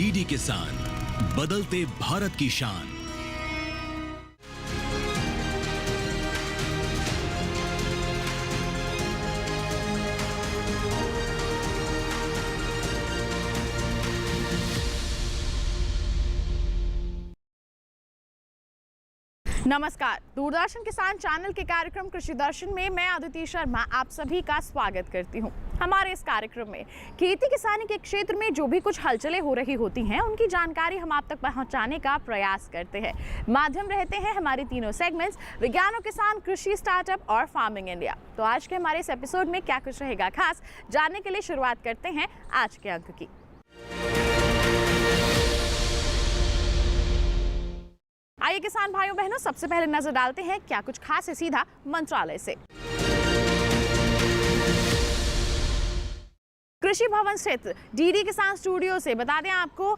DD किसान, बदलते भारत की शान। नमस्कार, दूरदर्शन किसान चैनल के कार्यक्रम कृषि दर्शन में मैं अदिति शर्मा आप सभी का स्वागत करती हूं। हमारे इस कार्यक्रम में खेती किसानी के क्षेत्र में जो भी कुछ हलचलें हो रही होती हैं उनकी जानकारी हम आप तक पहुंचाने का प्रयास करते हैं। माध्यम रहते हैं हमारे तीनों सेगमेंट्स, विज्ञान और किसान, कृषि, स्टार्टअप और फार्मिंग इंडिया। तो आज के हमारे इस एपिसोड में क्या कुछ रहेगा खास, जानने के लिए शुरुआत करते हैं आज के अंक की। आइए किसान भाइयों बहनों, सबसे पहले नजर डालते हैं क्या कुछ खास है सीधा मंत्रालय से। कृषि भवन स्थित डीडी किसान स्टूडियो से बता दें आपको,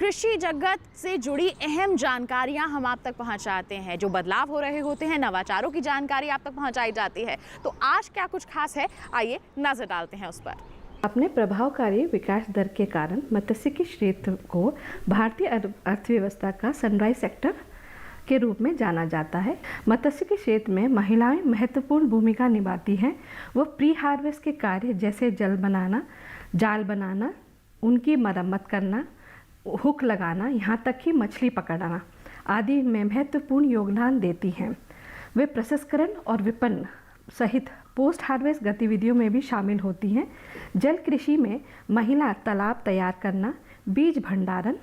कृषि जगत से जुड़ी अहम जानकारियां हम आप तक पहुंचाते हैं। जो बदलाव हो रहे होते हैं, नवाचारों की जानकारी आप तक पहुंचाई जाती है। तो आज क्या कुछ खास है, आइए नजर डालते हैं उस पर। अपने प्रभावकारी विकास दर के कारण मत्स्य के क्षेत्र को भारतीय अर्थव्यवस्था का सनराइज सेक्टर के रूप में जाना जाता है। मत्स्य के क्षेत्र में महिलाएं महत्वपूर्ण भूमिका निभाती हैं। वो प्री हार्वेस्ट के कार्य जैसे जाल बनाना, उनकी मरम्मत करना, हुक लगाना, यहाँ तक कि मछली पकड़ना आदि में महत्वपूर्ण योगदान देती हैं। वे प्रसंस्करण और विपणन सहित पोस्ट हार्वेस्ट गतिविधियों में भी शामिल होती हैं। जल कृषि में महिला तालाब तैयार करना, बीज भंडारण,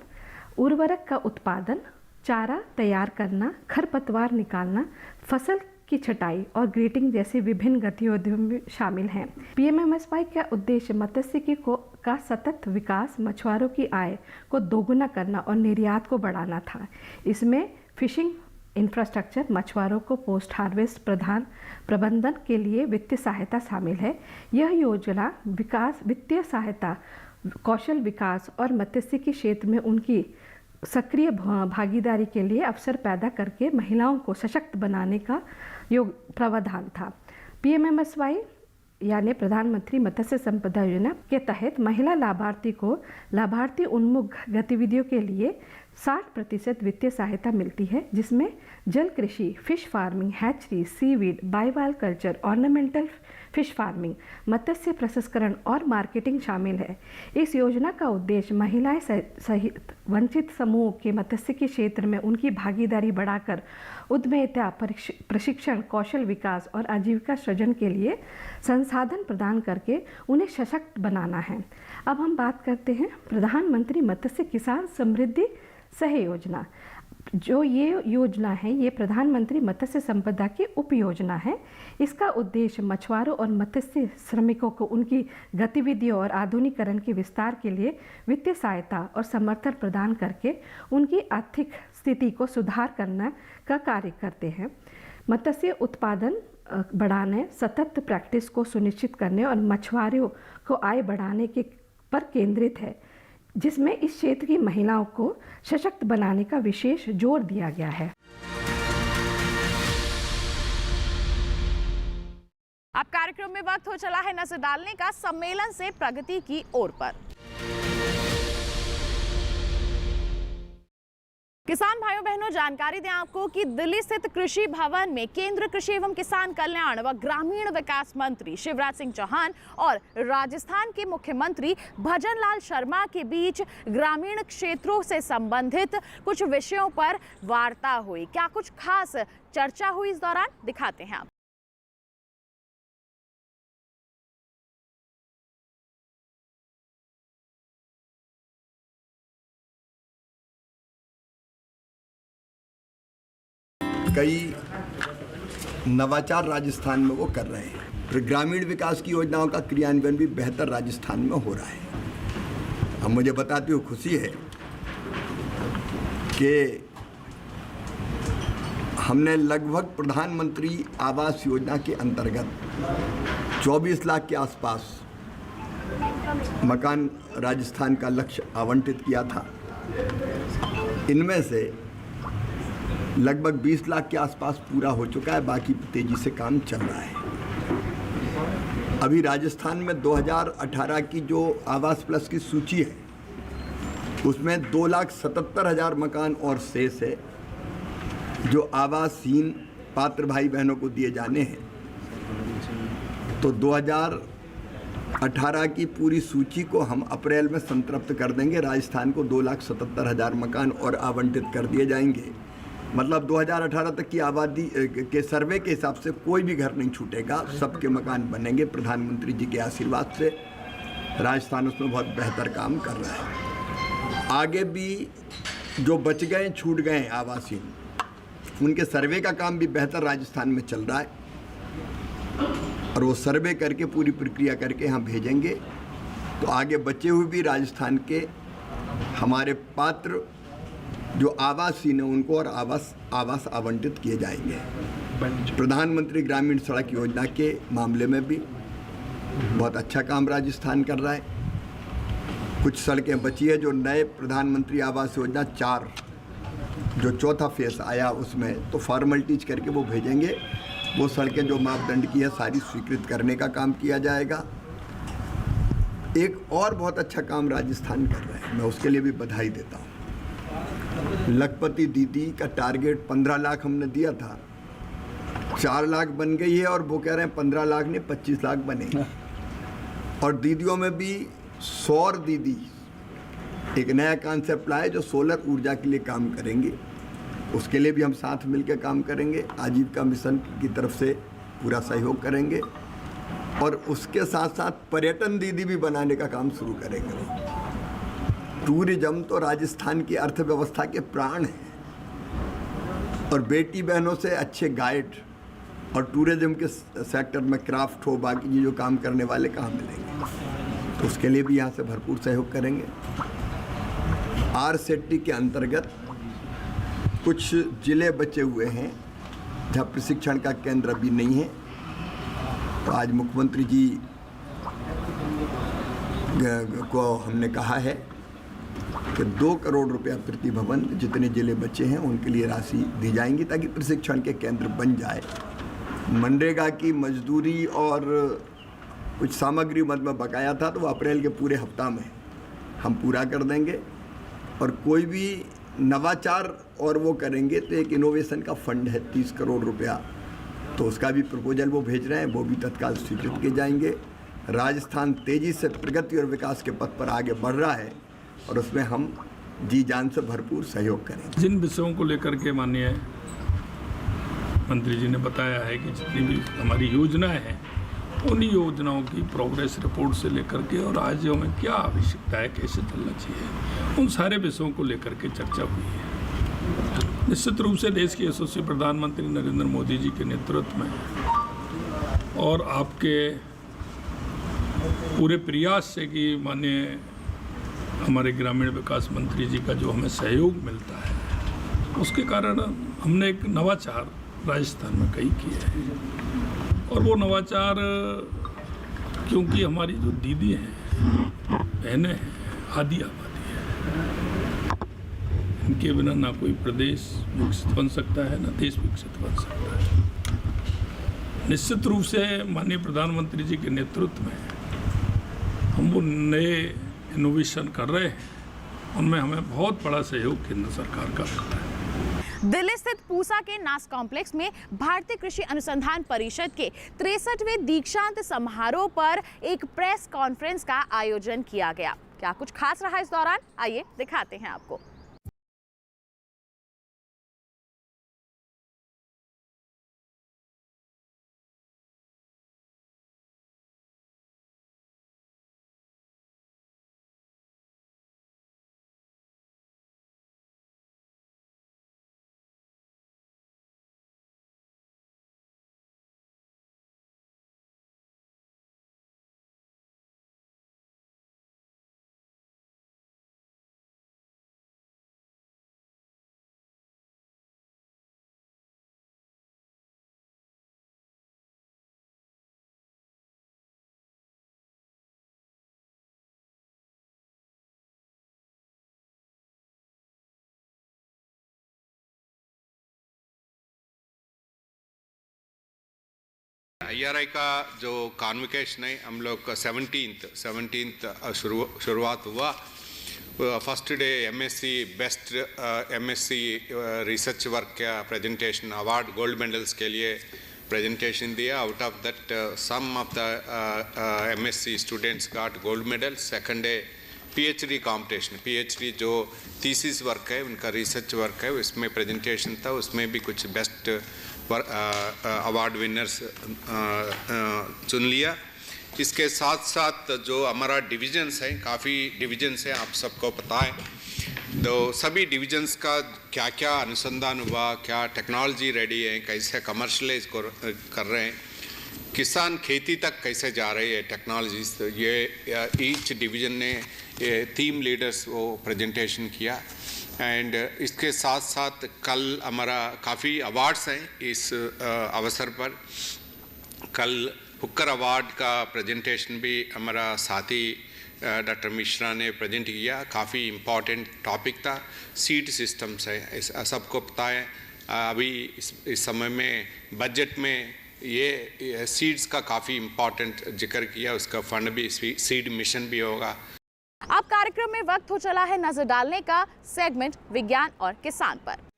उर्वरक का उत्पादन, चारा तैयार करना, खरपतवार निकालना, फसल की छटाई और ग्रेटिंग जैसे विभिन्न गतिविधियों में शामिल हैं। पीएमएमएसवाई का उद्देश्य मत्स्य का सतत विकास, मछुआरों की आय को दोगुना करना और निर्यात को बढ़ाना था। इसमें फिशिंग इंफ्रास्ट्रक्चर, मछुआरों को पोस्ट हार्वेस्ट प्रबंधन के लिए वित्तीय सहायता शामिल है। यह योजना वित्तीय सहायता, कौशल विकास और मत्स्य के क्षेत्र में उनकी सक्रिय भागीदारी के लिए अवसर पैदा करके महिलाओं को सशक्त बनाने का प्रावधान था। पीएमएमएसवाई यानी प्रधानमंत्री मत्स्य संपदा योजना के तहत महिला लाभार्थी उन्मुख गतिविधियों के लिए 60% वित्तीय सहायता मिलती है, जिसमें जल कृषि, fish farming, hatchery, seaweed, bivalve culture, ornamental fish farming, मत्स्य प्रसंस्करण और मार्केटिंग शामिल है। इस योजना का उद्देश्य महिलाएं सहित वंचित समूह के मत्स्य के क्षेत्र में उनकी भागीदारी बढ़ाकर उद्यमिता, प्रशिक्षण, कौशल विकास और आजीविका सृजन के लिए संसाधन प्रदान करके उन्हें सशक्त बनाना है। अब हम बात करते हैं प्रधानमंत्री मत्स्य किसान समृद्धि सह योजना। जो ये योजना है, ये प्रधानमंत्री मत्स्य संपदा की उप योजना है। इसका उद्देश्य मछुआरों और मत्स्य श्रमिकों को उनकी गतिविधियों और आधुनिकीकरण के विस्तार के लिए वित्तीय सहायता और समर्थन प्रदान करके उनकी आर्थिक स्थिति को सुधार करने का कार्य करते हैं। मत्स्य उत्पादन बढ़ाने, सतत प्रैक्टिस को सुनिश्चित करने और मछुआरों को आय बढ़ाने के पर केंद्रित है, जिसमें इस क्षेत्र की महिलाओं को सशक्त बनाने का विशेष जोर दिया गया है। अब कार्यक्रम में वक्त हो चला है नजर डालने का सम्मेलन से प्रगति की ओर पर। किसान भाइयों बहनों, जानकारी दें आपको कि दिल्ली स्थित कृषि भवन में केंद्र कृषि एवं किसान कल्याण व ग्रामीण विकास मंत्री शिवराज सिंह चौहान और राजस्थान के मुख्यमंत्री भजन लाल शर्मा के बीच ग्रामीण क्षेत्रों से संबंधित कुछ विषयों पर वार्ता हुई। क्या कुछ खास चर्चा हुई इस दौरान, दिखाते हैं आप। कई नवाचार राजस्थान में वो कर रहे हैं। फिर ग्रामीण विकास की योजनाओं का क्रियान्वयन भी बेहतर राजस्थान में हो रहा है। अब मुझे बताते हुए खुशी है कि हमने लगभग प्रधानमंत्री आवास योजना के अंतर्गत 24 लाख के आसपास मकान राजस्थान का लक्ष्य आवंटित किया था। इनमें से लगभग 20 लाख के आसपास पूरा हो चुका है, बाकी तेजी से काम चल रहा है। अभी राजस्थान में 2018 की जो आवास प्लस की सूची है, उसमें 2,77,000 मकान और शेष है जो आवासहीन पात्र भाई बहनों को दिए जाने हैं। तो 2018 की पूरी सूची को हम अप्रैल में संतृप्त कर देंगे। राजस्थान को 2,77,000 मकान और आवंटित कर दिए जाएंगे। मतलब 2018 तक की आबादी के सर्वे के हिसाब से कोई भी घर नहीं छूटेगा, सबके मकान बनेंगे। प्रधानमंत्री जी के आशीर्वाद से राजस्थान उसमें बहुत बेहतर काम कर रहा है। आगे भी जो बच गए छूट गए आवासीय, उनके सर्वे का काम भी बेहतर राजस्थान में चल रहा है और वो सर्वे करके पूरी प्रक्रिया करके यहाँ भेजेंगे। तो आगे बचे हुए भी राजस्थान के हमारे पात्र जो आवासीय हैं उनको और आवास आवंटित किए जाएंगे। प्रधानमंत्री ग्रामीण सड़क योजना के मामले में भी बहुत अच्छा काम राजस्थान कर रहा है। कुछ सड़कें बची है जो नए प्रधानमंत्री आवास योजना 4 जो चौथा फेस आया उसमें तो फॉर्मेलिटीज करके वो भेजेंगे। वो सड़कें जो मापदंड की है सारी स्वीकृत करने का काम किया जाएगा। एक और बहुत अच्छा काम राजस्थान कर रहा है, मैं उसके लिए भी बधाई देता हूँ। लखपति दीदी का टारगेट 15 लाख हमने दिया था, 4 लाख बन गई है और वो कह रहे हैं 15 लाख नहीं 25 लाख बनेंगे। और दीदियों में भी सौर दीदी एक नया कॉन्सेप्ट लाए जो सोलर ऊर्जा के लिए काम करेंगे। उसके लिए भी हम साथ मिलकर काम करेंगे। आजीविका मिशन की तरफ से पूरा सहयोग करेंगे और उसके साथ साथ पर्यटन दीदी भी बनाने का काम शुरू करेंगे। टूरिज्म तो राजस्थान की अर्थव्यवस्था के प्राण हैं और बेटी बहनों से अच्छे गाइड और टूरिज्म के सेक्टर में क्राफ्ट हो बाकी ये जो काम करने वाले कहाँ मिलेंगे। तो उसके लिए भी यहाँ से भरपूर सहयोग करेंगे। RCET के अंतर्गत कुछ जिले बचे हुए हैं जहाँ प्रशिक्षण का केंद्र भी नहीं है। तो आज मुख्यमंत्री जी को हमने कहा है कि 2 करोड़ रुपया प्रति भवन जितने जिले बचे हैं उनके लिए राशि दी जाएंगी ताकि प्रशिक्षण के केंद्र बन जाए। मनरेगा की मजदूरी और कुछ सामग्री मद में बकाया था तो वो अप्रैल के पूरे हफ्ता में हम पूरा कर देंगे। और कोई भी नवाचार और वो करेंगे तो एक इनोवेशन का फंड है 30 करोड़ रुपया, तो उसका भी प्रपोजल वो भेज रहे हैं, वो भी तत्काल स्वीकृत किए जाएंगे। राजस्थान तेज़ी से प्रगति और विकास के पथ पर आगे बढ़ रहा है और उसमें हम जी जान से भरपूर सहयोग करेंगे। जिन विषयों को लेकर के माननीय मंत्री जी ने बताया है कि जितनी भी हमारी योजनाएं हैं उन योजनाओं की प्रोग्रेस रिपोर्ट से लेकर के और राज्यों में क्या आवश्यकता है, कैसे चलना चाहिए, उन सारे विषयों को लेकर के चर्चा हुई है। निश्चित रूप से देश के यशस्वी प्रधानमंत्री नरेंद्र मोदी जी के नेतृत्व में और आपके पूरे प्रयास से कि माननीय हमारे ग्रामीण विकास मंत्री जी का जो हमें सहयोग मिलता है उसके कारण हमने एक नवाचार राजस्थान में कई किए हैं। और वो नवाचार क्योंकि हमारी जो दीदी हैं बहनें हैं आदि आबादी है, इनके बिना ना कोई प्रदेश विकसित बन सकता है ना देश विकसित बन सकता है। निश्चित रूप से माननीय प्रधानमंत्री जी के नेतृत्व में हम वो नए इनोवेशन कर रहे हैं, उनमें हमें बहुत बड़ा सहयोग केंद्र सरकार का मिलता है। दिल्ली स्थित पूसा के नास कॉम्प्लेक्स में भारतीय कृषि अनुसंधान परिषद के 63वें दीक्षांत समारोह पर एक प्रेस कॉन्फ्रेंस का आयोजन किया गया। क्या कुछ खास रहा इस दौरान, आइए दिखाते हैं आपको। IRI का जो कॉन्वोकेशन है हम लोग का 17th शुरुआत हुआ first day MSc best MSc research work का प्रेजेंटेशन अवार्ड गोल्ड मेडल्स के लिए प्रेजेंटेशन दिया. Out of that some of the MSc students got gold medal. Second day PhD competition, PhD जो थीसिस वर्क है उनका research work है उसमें presentation था. उसमें भी कुछ बेस्ट अवार्ड विनर्स चुन लिया. इसके साथ साथ जो हमारा डिविजन्स है, काफ़ी डिविजन्स हैं, आप सबको पता है. तो सभी डिविजन्स का क्या क्या अनुसंधान हुआ, क्या टेक्नोलॉजी रेडी है, कैसे कमर्शलाइज कर रहे हैं, किसान खेती तक कैसे जा रही है टेक्नोलॉजीज. तो ये ईच डिवीज़न ने टीम लीडर्स वो प्रेजेंटेशन किया. एंड इसके साथ साथ कल हमारा काफ़ी अवार्ड्स हैं इस अवसर पर. कल हुक्कर अवार्ड का प्रेजेंटेशन भी हमारा साथी डॉक्टर मिश्रा ने प्रेजेंट किया. काफ़ी इम्पॉर्टेंट टॉपिक था. सीड सिस्टम्स है, सबको पता है अभी इस समय में बजट में ये सीड्स का काफ़ी इम्पॉर्टेंट जिक्र किया. उसका फंड भी सीड मिशन भी होगा. अब कार्यक्रम में वक्त हो चला है नजर डालने का सेगमेंट विज्ञान और किसान पर.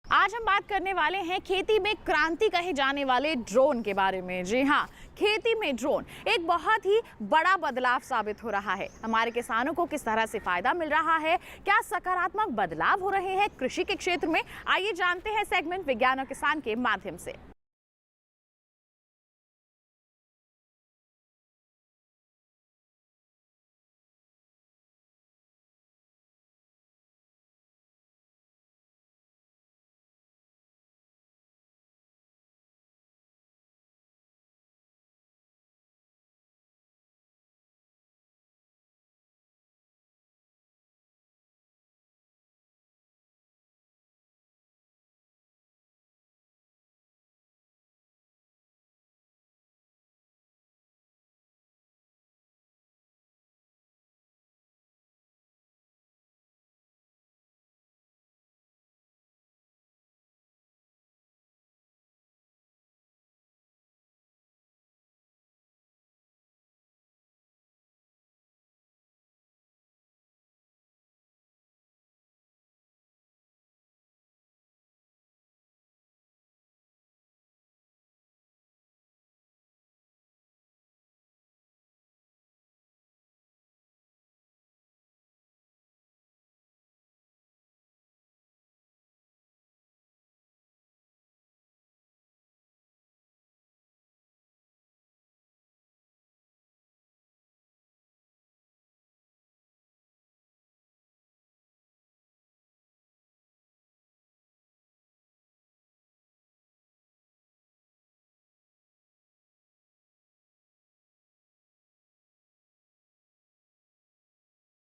आज हम बात करने वाले हैं खेती में क्रांति कहे जाने वाले ड्रोन के बारे में. जी हाँ, खेती में ड्रोन एक बहुत ही बड़ा बदलाव साबित हो रहा है. हमारे किसानों को किस तरह से फायदा मिल रहा है, क्या सकारात्मक बदलाव हो रहे हैं कृषि के क्षेत्र में, आइए जानते हैं सेगमेंट विज्ञान और किसान के माध्यम से.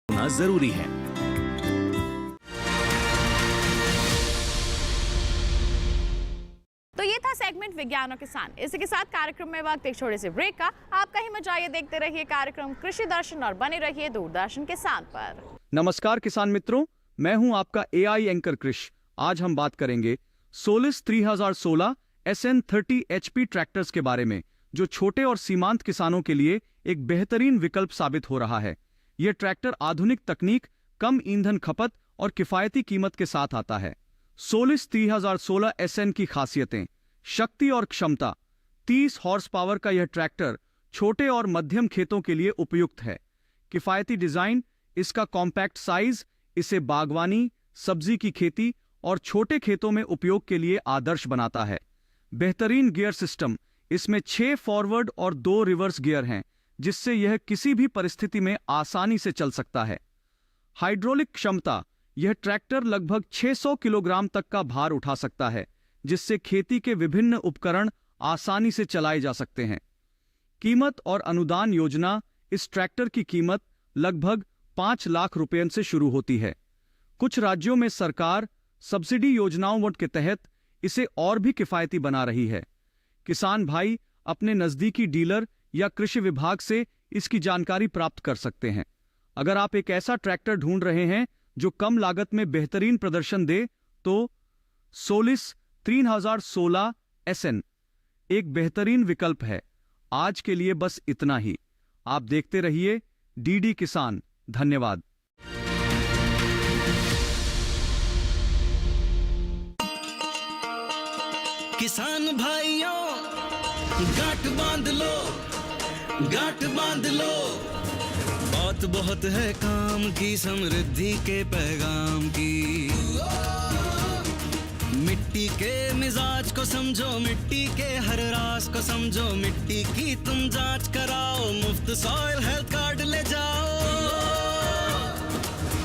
होना जरूरी है. तो ये था सेगमेंट विज्ञान और किसान. इसी के साथ कार्यक्रम में वक्त एक छोटे से ब्रेक का. आप कहीं मत जाइए, देखते रहिए कार्यक्रम कृषि दर्शन और बने रहिए दूरदर्शन किसान पर. नमस्कार किसान मित्रों, मैं हूं आपका AI एंकर कृष. आज हम बात करेंगे सोलिस 3016 SN30 HP ट्रैक्टर्स के बारे में, जो छोटे और सीमांत किसानों के लिए एक बेहतरीन विकल्प साबित हो रहा है. यह ट्रैक्टर आधुनिक तकनीक, कम ईंधन खपत और किफायती कीमत के साथ आता है. सोलिस 3016 SN की खासियतें: शक्ति और क्षमता. 30 हॉर्स पावर का यह ट्रैक्टर छोटे और मध्यम खेतों के लिए उपयुक्त है. किफायती डिजाइन, इसका कॉम्पैक्ट साइज इसे बागवानी, सब्जी की खेती और छोटे खेतों में उपयोग के लिए आदर्श बनाता है. बेहतरीन गियर सिस्टम, इसमें 6 फॉरवर्ड और 2 रिवर्स गियर हैं, जिससे यह किसी भी परिस्थिति में आसानी से चल सकता है. हाइड्रोलिक क्षमता, यह ट्रैक्टर लगभग 600 किलोग्राम तक का भार उठा सकता है, जिससे खेती के विभिन्न उपकरण आसानी से चलाए जा सकते हैं. कीमत और अनुदान योजना, इस ट्रैक्टर की कीमत लगभग 5 लाख रुपये से शुरू होती है. कुछ राज्यों में सरकार सब्सिडी योजनाओं के तहत इसे और भी किफायती बना रही है. किसान भाई अपने नजदीकी डीलर या कृषि विभाग से इसकी जानकारी प्राप्त कर सकते हैं. अगर आप एक ऐसा ट्रैक्टर ढूंढ रहे हैं जो कम लागत में बेहतरीन प्रदर्शन दे, तो सोलिस 3016 SN एक बेहतरीन विकल्प है। आज के लिए बस इतना ही। आप देखते रहिए डीडी किसान। धन्यवाद। किसान भाइयों गांठ बांध लो, गांठ बांध लो। बात बहुत है काम की, समृद्धि के पैगाम की। मिट्टी के मिजाज को समझो, मिट्टी के हर राज को समझो। मिट्टी की तुम जांच कराओ, मुफ्त सॉइल हेल्थ कार्ड ले जाओ।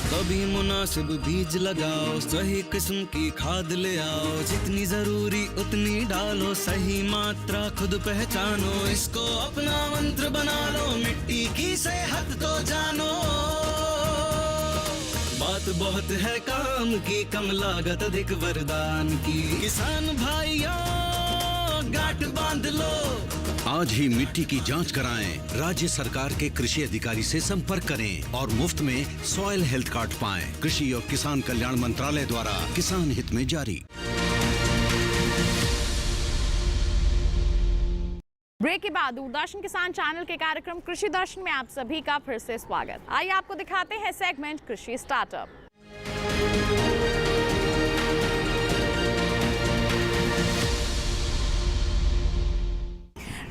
कभी मुनासिब बीज लगाओ, सही किस्म की खाद ले आओ। जितनी जरूरी उतनी डालो, सही मात्रा खुद पहचानो। इसको अपना मंत्र बना लो, मिट्टी की सेहत को जानो। बात बहुत है काम की, कम लागत अधिक वरदान की। किसान भाइयों गांठ बांध लो। आज ही मिट्टी की जांच कराएं। राज्य सरकार के कृषि अधिकारी से संपर्क करें और मुफ्त में सॉइल हेल्थ कार्ड पाएं। कृषि और किसान कल्याण मंत्रालय द्वारा किसान हित में जारी। ब्रेक के बाद दूरदर्शन किसान चैनल के कार्यक्रम कृषि दर्शन में आप सभी का फिर से स्वागत। आइए आपको दिखाते हैं सेगमेंट कृषि स्टार्टअप।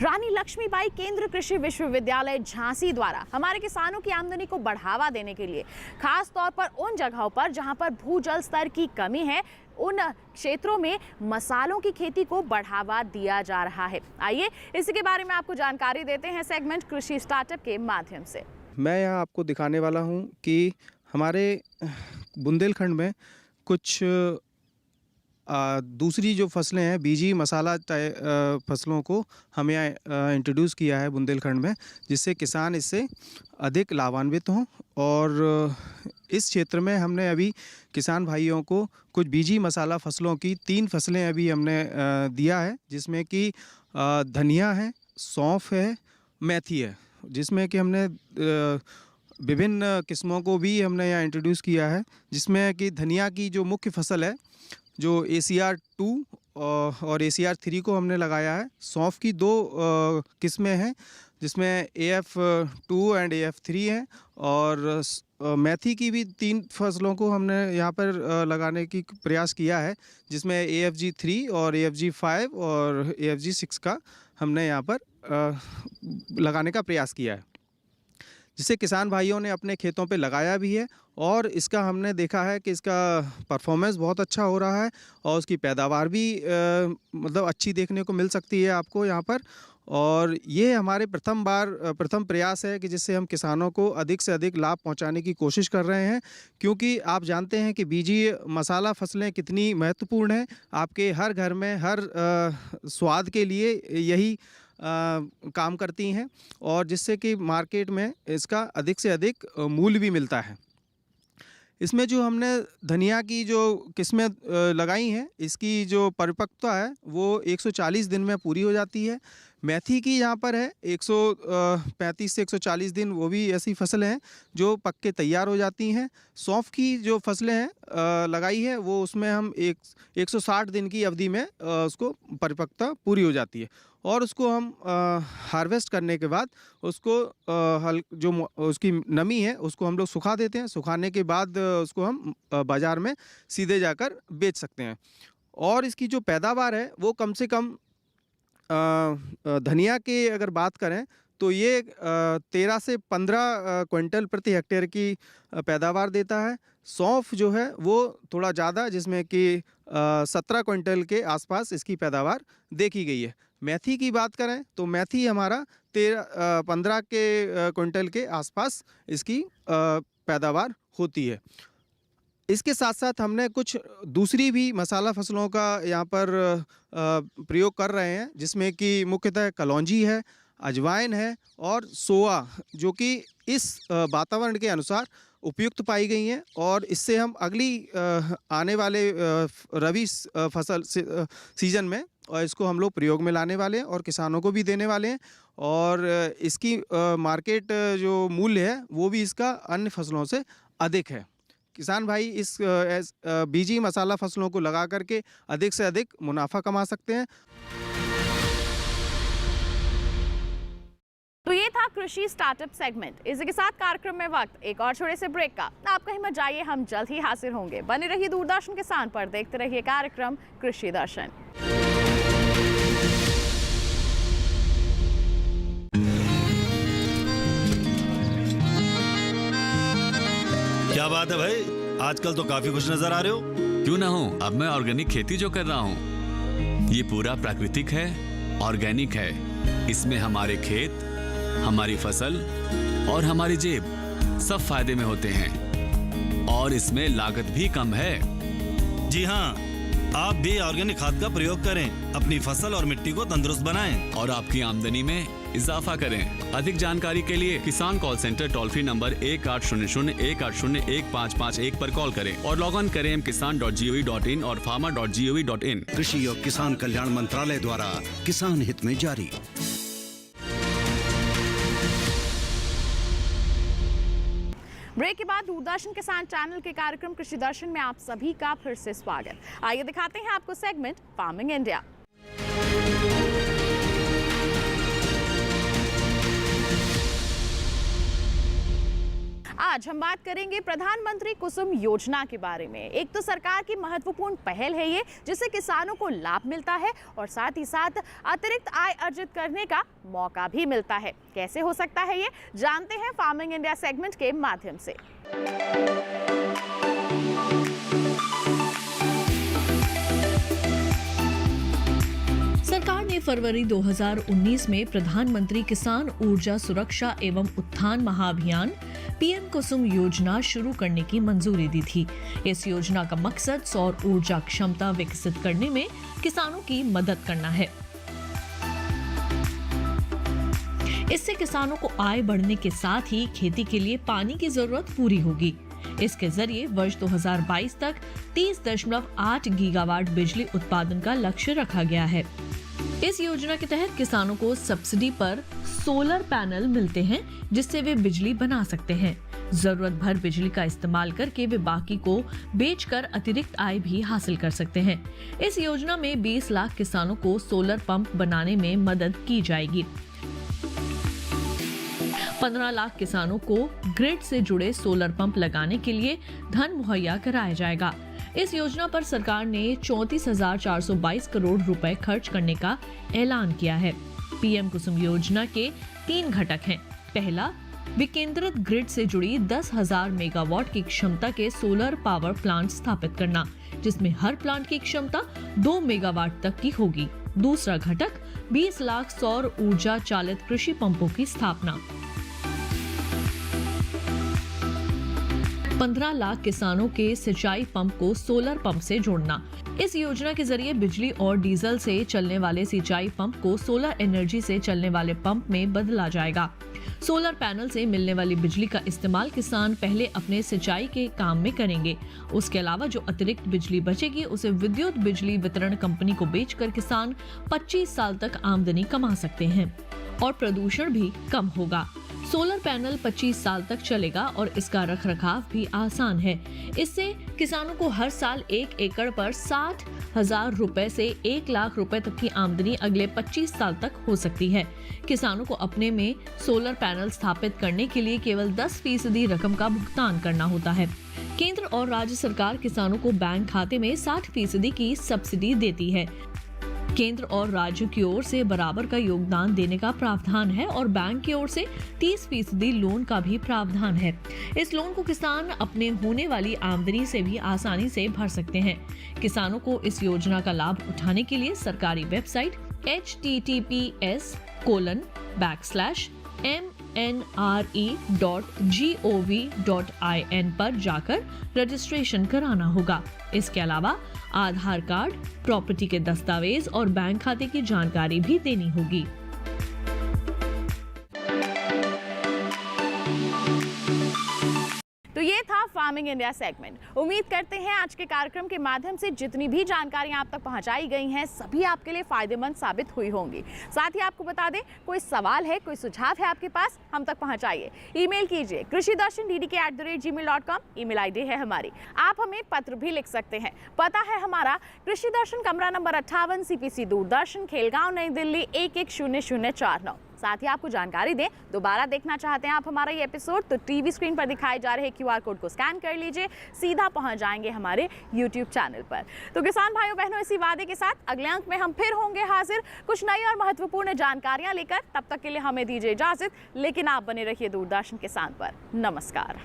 रानी लक्ष्मीबाई केंद्र कृषि विश्वविद्यालय झांसी द्वारा हमारे किसानों की आमदनी को बढ़ावा देने के लिए खास तौर पर उन जगहों पर जहां पर भूजल स्तर की कमी है, उन क्षेत्रों में मसालों की खेती को बढ़ावा दिया जा रहा है। आइए इसी के बारे में आपको जानकारी देते हैं सेगमेंट कृषि स्टार्टअप के माध्यम से। मैं यहाँ आपको दिखाने वाला हूँ कि हमारे बुंदेलखंड में कुछ दूसरी जो फसलें हैं, बीजी मसाला फसलों को हमें इंट्रोड्यूस किया है बुंदेलखंड में, जिससे किसान इससे अधिक लाभान्वित हों। और इस क्षेत्र में हमने अभी किसान भाइयों को कुछ बीजी मसाला फसलों की 3 फसलें अभी हमने दिया है, जिसमें कि धनिया है, सौंफ है, मेथी है, जिसमें कि हमने विभिन्न किस्मों को भी हमने यहाँ इंट्रोड्यूस किया है। जिसमें कि धनिया की जो मुख्य फसल है, जो ACR 2 और ACR 3 को हमने लगाया है। सौंफ की 2 किस्में हैं, जिसमें AF 2 एंड AF 3 हैं। और मेथी की भी 3 फसलों को हमने यहाँ पर लगाने की प्रयास किया है, जिसमें AFG 3 और AFG 5 और AFG 6 का हमने यहाँ पर लगाने का प्रयास किया है, जिसे किसान भाइयों ने अपने खेतों पे लगाया भी है। और इसका हमने देखा है कि इसका परफॉर्मेंस बहुत अच्छा हो रहा है और उसकी पैदावार भी मतलब अच्छी देखने को मिल सकती है आपको यहाँ पर। और ये हमारे प्रथम प्रयास है कि जिससे हम किसानों को अधिक से अधिक लाभ पहुंचाने की कोशिश कर रहे हैं, क्योंकि आप जानते हैं कि बीजी मसाला फसलें कितनी महत्वपूर्ण हैं। आपके हर घर में हर स्वाद के लिए यही काम करती हैं, और जिससे कि मार्केट में इसका अधिक से अधिक मूल्य भी मिलता है। इसमें जो हमने धनिया की जो किस्में लगाई हैं, इसकी जो परिपक्वता है वो 140 दिन में पूरी हो जाती है। मेथी की यहाँ पर है 135 से 140 दिन, वो भी ऐसी फसलें हैं जो पक के तैयार हो जाती हैं। सौंफ की जो फसलें हैं लगाई है, वो उसमें हम 160 दिन की अवधि में उसको परिपक्वता पूरी हो जाती है। और उसको हम हार्वेस्ट करने के बाद उसको जो उसकी नमी है उसको हम लोग सुखा देते हैं। सुखाने के बाद उसको हम बाज़ार में सीधे जाकर बेच सकते हैं। और इसकी जो पैदावार है वो कम से कम धनिया के अगर बात करें तो ये 13 से 15 क्विंटल प्रति हेक्टेयर की पैदावार देता है। सौंफ जो है वो थोड़ा ज़्यादा, जिसमें कि 17 क्विंटल के आसपास इसकी पैदावार देखी गई है। मेथी की बात करें तो मेथी हमारा 15 के क्विंटल के आसपास इसकी पैदावार होती है। इसके साथ साथ हमने कुछ दूसरी भी मसाला फसलों का यहाँ पर प्रयोग कर रहे हैं, जिसमें कि मुख्यतः कलौंजी है, अजवाइन है और सोआ, जो कि इस वातावरण के अनुसार उपयुक्त पाई गई हैं। और इससे हम अगली आने वाले रबी फसल सीजन में और इसको हम लोग प्रयोग में लाने वाले हैं और किसानों को भी देने वाले हैं। और इसकी मार्केट जो मूल्य है वो भी इसका अन्य फसलों से अधिक है। किसान भाई इस बीजी मसाला फसलों को लगा करके अधिक से अधिक मुनाफा कमा सकते हैं। था कृषि स्टार्टअप सेगमेंट। इसी के साथ कार्यक्रम में वक्त एक और छोटे से ब्रेक का। आप कहीं मत जाइए, हम जल्द ही हाजिर होंगे। बने रहिए दूरदर्शन किसान पर, देखते रहिए कार्यक्रम कृषि दर्शन। क्या बात है भाई, आजकल तो काफी खुश नजर आ रहे हो। क्यों ना हो, अब मैं ऑर्गेनिक खेती जो कर रहा हूँ ये पूरा प्राकृतिक है, ऑर्गेनिक है। इसमें हमारे खेत, हमारी फसल और हमारी जेब सब फायदे में होते हैं और इसमें लागत भी कम है। जी हाँ, आप भी ऑर्गेनिक खाद का प्रयोग करें, अपनी फसल और मिट्टी को तंदुरुस्त बनाएं और आपकी आमदनी में इजाफा करें। अधिक जानकारी के लिए किसान call centre toll free number 1800-180-1551 पर कॉल करें और लॉग ऑन करें kisan.gov.in और farmer.gov.in। कृषि और किसान कल्याण मंत्रालय द्वारा किसान हित में जारी। ब्रेक के बाद दूरदर्शन किसान चैनल के कार्यक्रम कृषि दर्शन में आप सभी का फिर से स्वागत। आइए दिखाते हैं आपको सेगमेंट फार्मिंग इंडिया। आज हम बात करेंगे प्रधानमंत्री कुसुम योजना के बारे में। एक तो सरकार की महत्वपूर्ण पहल है ये, जिससे किसानों को लाभ मिलता है और साथ ही साथ अतिरिक्त आय अर्जित करने का मौका भी मिलता है। कैसे हो सकता है ये, जानते हैं फार्मिंग इंडिया सेगमेंट के माध्यम से। सरकार ने फरवरी 2019 में प्रधानमंत्री किसान ऊर्जा सुरक्षा एवं उत्थान महाअभियान पीएम कुसुम योजना शुरू करने की मंजूरी दी थी। इस योजना का मकसद सौर ऊर्जा क्षमता विकसित करने में किसानों की मदद करना है। इससे किसानों को आय बढ़ने के साथ ही खेती के लिए पानी की जरूरत पूरी होगी। इसके जरिए वर्ष 2022 तक 30.8 गीगावाट बिजली उत्पादन का लक्ष्य रखा गया है। इस योजना के तहत किसानों को सब्सिडी पर सोलर पैनल मिलते हैं, जिससे वे बिजली बना सकते हैं। जरूरत भर बिजली का इस्तेमाल करके वे बाकी को बेचकर अतिरिक्त आय भी हासिल कर सकते हैं। इस योजना में 20 लाख किसानों को सोलर पंप बनाने में मदद की जाएगी। 15 लाख किसानों को ग्रिड से जुड़े सोलर पंप लगाने के लिए धन मुहैया कराया जाएगा। इस योजना पर सरकार ने 34,422 करोड़ रुपए खर्च करने का ऐलान किया है। पीएम कुसुम योजना के 3 घटक हैं। पहला, विकेंद्रित ग्रिड से जुड़ी 10,000 मेगावाट की क्षमता के सोलर पावर प्लांट स्थापित करना, जिसमें हर प्लांट की क्षमता 2 मेगावाट तक की होगी। दूसरा घटक 20 लाख सौर ऊर्जा चालित कृषि पंपों की स्थापना। 15 लाख किसानों के सिंचाई पंप को सोलर पंप से जोड़ना। इस योजना के जरिए बिजली और डीजल से चलने वाले सिंचाई पंप को सोलर एनर्जी से चलने वाले पंप में बदला जाएगा। सोलर पैनल से मिलने वाली बिजली का इस्तेमाल किसान पहले अपने सिंचाई के काम में करेंगे। उसके अलावा जो अतिरिक्त बिजली बचेगी उसे विद्युत बिजली वितरण कंपनी को बेचकर किसान 25 साल तक आमदनी कमा सकते हैं और प्रदूषण भी कम होगा। सोलर पैनल 25 साल तक चलेगा और इसका रखरखाव भी आसान है। इससे किसानों को हर साल 1 एकड़ पर 60,000 रुपए से 1 लाख रुपए तक की आमदनी अगले 25 साल तक हो सकती है। किसानों को अपने में सोलर पैनल स्थापित करने के लिए केवल 10% रकम का भुगतान करना होता है। केंद्र और राज्य सरकार किसानों को बैंक खाते में 60% की सब्सिडी देती है। केंद्र और राज्य की ओर से बराबर का योगदान देने का प्रावधान है और बैंक की ओर से 30% लोन का भी प्रावधान है। इस लोन को किसान अपने होने वाली आमदनी से भी आसानी से भर सकते हैं। किसानों को इस योजना का लाभ उठाने के लिए सरकारी वेबसाइट https://mnre.gov.in पर जाकर रजिस्ट्रेशन कराना होगा। इसके अलावा आधार कार्ड, प्रॉपर्टी के दस्तावेज और बैंक खाते की जानकारी भी देनी होगी। तो ये था फार्मिंग इंडिया सेगमेंट। उम्मीद करते हैं आज के कार्यक्रम के माध्यम से जितनी भी जानकारियां आप तक पहुंचाई गई हैं सभी आपके लिए फायदेमंद साबित हुई होंगी। साथ ही आपको बता दें, कोई सवाल है, कोई सुझाव है आपके पास, हम तक पहुंचाइए। ईमेल कीजिए krishidarshan@ddk@gmail.com, ईमेल आईडी है हमारी। आप हमें पत्र भी लिख सकते हैं। पता है हमारा कृषि दर्शन, कमरा नंबर 58, CPC दूरदर्शन, खेलगांव, नई दिल्ली 110049। साथ ही आपको जानकारी दें, दोबारा देखना चाहते हैं आप हमारा ये एपिसोड तो टीवी स्क्रीन पर दिखाए जा रहे QR कोड को स्कैन कर लीजिए, सीधा पहुंच जाएंगे हमारे YouTube चैनल पर। तो किसान भाइयों बहनों, इसी वादे के साथ अगले अंक में हम फिर होंगे हाजिर कुछ नई और महत्वपूर्ण जानकारियां लेकर। तब तक के लिए हमें दीजिए इजाजत, लेकिन आप बने रहिए दूरदर्शन किसान पर। नमस्कार।